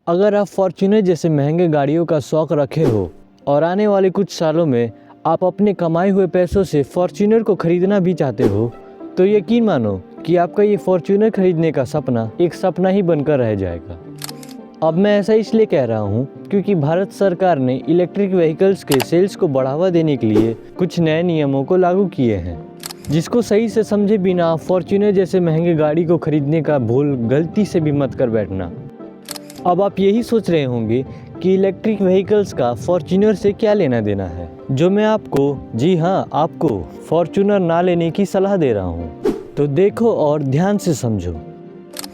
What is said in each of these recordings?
अगर आप फॉर्च्यूनर जैसे महंगे गाड़ियों का शौक रखे हो और आने वाले कुछ सालों में आप अपने कमाए हुए पैसों से फॉर्च्यूनर को खरीदना भी चाहते हो, तो यकीन मानो कि आपका ये फॉर्च्यूनर खरीदने का सपना एक सपना ही बनकर रह जाएगा। अब मैं ऐसा इसलिए कह रहा हूँ क्योंकि भारत सरकार ने इलेक्ट्रिक व्हीकल्स के सेल्स को बढ़ावा देने के लिए कुछ नए नियमों को लागू किए हैं, जिसको सही से समझे बिना आप फॉर्च्यूनर जैसे महंगे गाड़ी को खरीदने का भूल गलती से भी मत कर बैठना। अब आप यही सोच रहे होंगे कि इलेक्ट्रिक व्हीकल्स का फॉर्च्यूनर से क्या लेना देना है, जो मैं आपको, जी हाँ आपको, फॉर्च्यूनर ना लेने की सलाह दे रहा हूँ। तो देखो और ध्यान से समझो।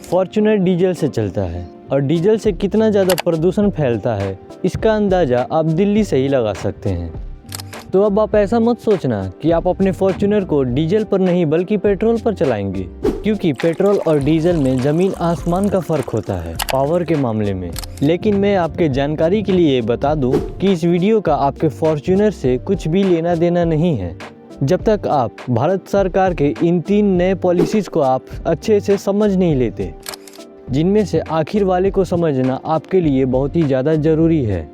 फॉर्च्यूनर डीजल से चलता है और डीजल से कितना ज़्यादा प्रदूषण फैलता है इसका अंदाज़ा आप दिल्ली से ही लगा सकते हैं। तो अब आप ऐसा मत सोचना कि आप अपने फॉर्च्यूनर को डीजल पर नहीं बल्कि पेट्रोल पर चलाएंगे, क्योंकि पेट्रोल और डीजल में ज़मीन आसमान का फ़र्क होता है पावर के मामले में। लेकिन मैं आपके जानकारी के लिए बता दूं कि इस वीडियो का आपके फॉर्च्यूनर से कुछ भी लेना देना नहीं है, जब तक आप भारत सरकार के इन 3 नए पॉलिसीज़ को आप अच्छे से समझ नहीं लेते, जिनमें से आखिर वाले को समझना आपके लिए बहुत ही ज़्यादा ज़रूरी है।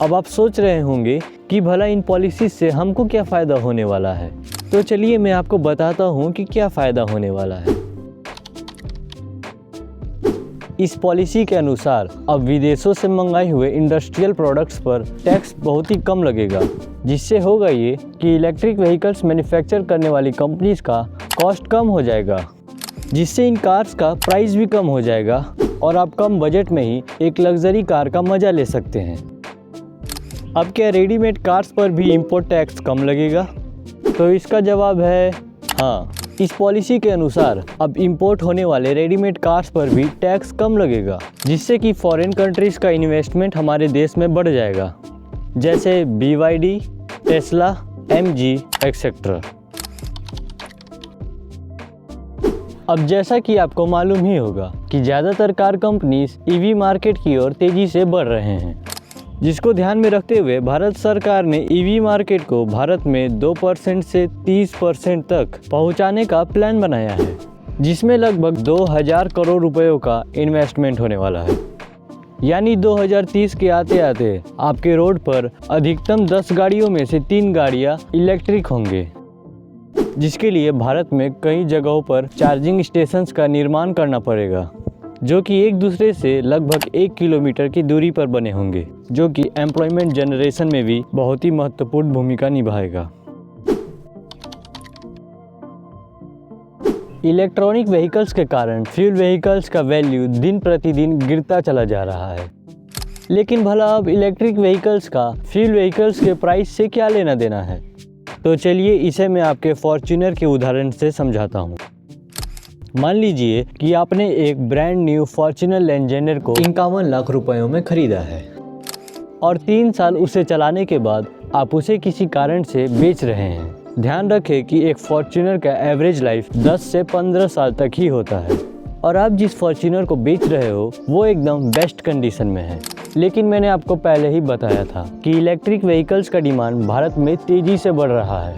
अब आप सोच रहे होंगे कि भला इन पॉलिसीज़ से हमको क्या फ़ायदा होने वाला है, तो चलिए मैं आपको बताता हूँ कि क्या फ़ायदा होने वाला है। इस पॉलिसी के अनुसार अब विदेशों से मंगाए हुए इंडस्ट्रियल प्रोडक्ट्स पर टैक्स बहुत ही कम लगेगा, जिससे होगा ये कि इलेक्ट्रिक व्हीकल्स मैन्युफैक्चर करने वाली कंपनीज़ का कॉस्ट कम हो जाएगा, जिससे इन कार्स का प्राइस भी कम हो जाएगा और आप कम बजट में ही एक लग्जरी कार का मज़ा ले सकते हैं। अब क्या रेडीमेड कार्स पर भी इंपोर्ट टैक्स कम लगेगा? तो इसका जवाब है हाँ। इस पॉलिसी के अनुसार अब इंपोर्ट होने वाले रेडीमेड कार्स पर भी टैक्स कम लगेगा, जिससे कि फॉरेन कंट्रीज़ का इन्वेस्टमेंट हमारे देश में बढ़ जाएगा, जैसे BYD, टेस्ला, MG एक्सेट्रा। अब जैसा कि आपको मालूम ही होगा कि ज़्यादातर कार कंपनीज EV मार्केट की ओर तेज़ी से बढ़ रहे हैं, जिसको ध्यान में रखते हुए भारत सरकार ने EV मार्केट को भारत में 2% से 30% तक पहुंचाने का प्लान बनाया है, जिसमें लगभग 2000 करोड़ रुपयों का इन्वेस्टमेंट होने वाला है। यानी 2030 के आते आते आपके रोड पर अधिकतम 10 गाड़ियों में से 3 गाड़ियां इलेक्ट्रिक होंगे, जिसके लिए भारत में कई जगहों पर चार्जिंग स्टेशंस का निर्माण करना पड़ेगा, जो कि एक दूसरे से लगभग 1 किलोमीटर की दूरी पर बने होंगे, जो कि एम्प्लॉयमेंट जनरेशन में भी बहुत ही महत्वपूर्ण भूमिका निभाएगा। इलेक्ट्रॉनिक व्हीकल्स के कारण फ्यूल व्हीकल्स का वैल्यू दिन प्रतिदिन गिरता चला जा रहा है। लेकिन भला अब इलेक्ट्रिक व्हीकल्स का फ्यूल व्हीकल्स के प्राइस से क्या लेना देना है? तो चलिए इसे मैं आपके फॉर्च्यूनर के उदाहरण से समझाता हूँ। मान लीजिए कि आपने एक ब्रांड न्यू फॉर्च्यूनर लैंडजेंडर को 51 लाख रुपयों में खरीदा है और 3 साल उसे चलाने के बाद आप उसे किसी कारण से बेच रहे हैं। ध्यान रखें कि एक फॉर्च्यूनर का एवरेज लाइफ 10 से 15 साल तक ही होता है और आप जिस फॉर्च्यूनर को बेच रहे हो वो एकदम बेस्ट कंडीशन में है। लेकिन मैंने आपको पहले ही बताया था कि इलेक्ट्रिक व्हीकल्स का डिमांड भारत में तेज़ी से बढ़ रहा है,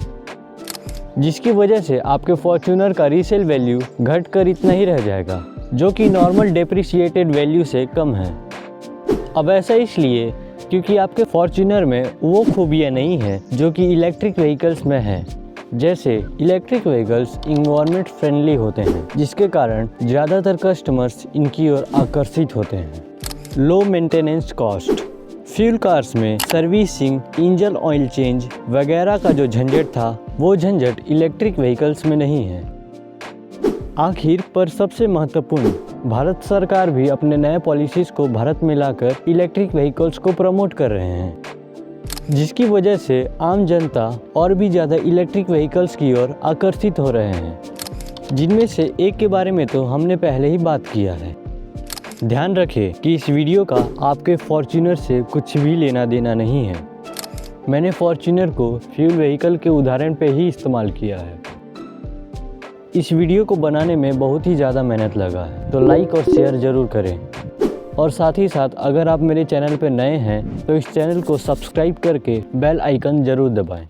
जिसकी वजह से आपके फॉर्च्यूनर का रीसेल वैल्यू घटकर इतना ही रह जाएगा, जो कि नॉर्मल डेप्रिसिएटेड वैल्यू से कम है। अब ऐसा इसलिए क्योंकि आपके फॉर्च्यूनर में वो खूबियाँ नहीं हैं जो कि इलेक्ट्रिक व्हीकल्स में हैं। जैसे इलेक्ट्रिक व्हीकल्स इन्वायरमेंट फ्रेंडली होते हैं, जिसके कारण ज़्यादातर कस्टमर्स इनकी ओर आकर्षित होते हैं। Low maintenance cost. Fuel cars में सर्विसिंग, इंजन ऑयल चेंज वगैरह का जो झंझट था वो झंझट इलेक्ट्रिक व्हीकल्स में नहीं है। आखिर पर सबसे महत्वपूर्ण, भारत सरकार भी अपने नए पॉलिसीज़ को भारत में लाकर इलेक्ट्रिक व्हीकल्स को प्रमोट कर रहे हैं, जिसकी वजह से आम जनता और भी ज़्यादा इलेक्ट्रिक व्हीकल्स की ओर आकर्षित हो रहे हैं, जिनमें से एक के बारे में तो हमने पहले ही बात किया है। ध्यान रखें कि इस वीडियो का आपके फॉर्च्यूनर से कुछ भी लेना देना नहीं है। मैंने फॉर्च्यूनर को फ्यूल व्हीकल के उदाहरण पे ही इस्तेमाल किया है। इस वीडियो को बनाने में बहुत ही ज़्यादा मेहनत लगा है, तो लाइक और शेयर ज़रूर करें। और साथ ही साथ अगर आप मेरे चैनल पे नए हैं तो इस चैनल को सब्सक्राइब करके बेल आइकन ज़रूर दबाएं।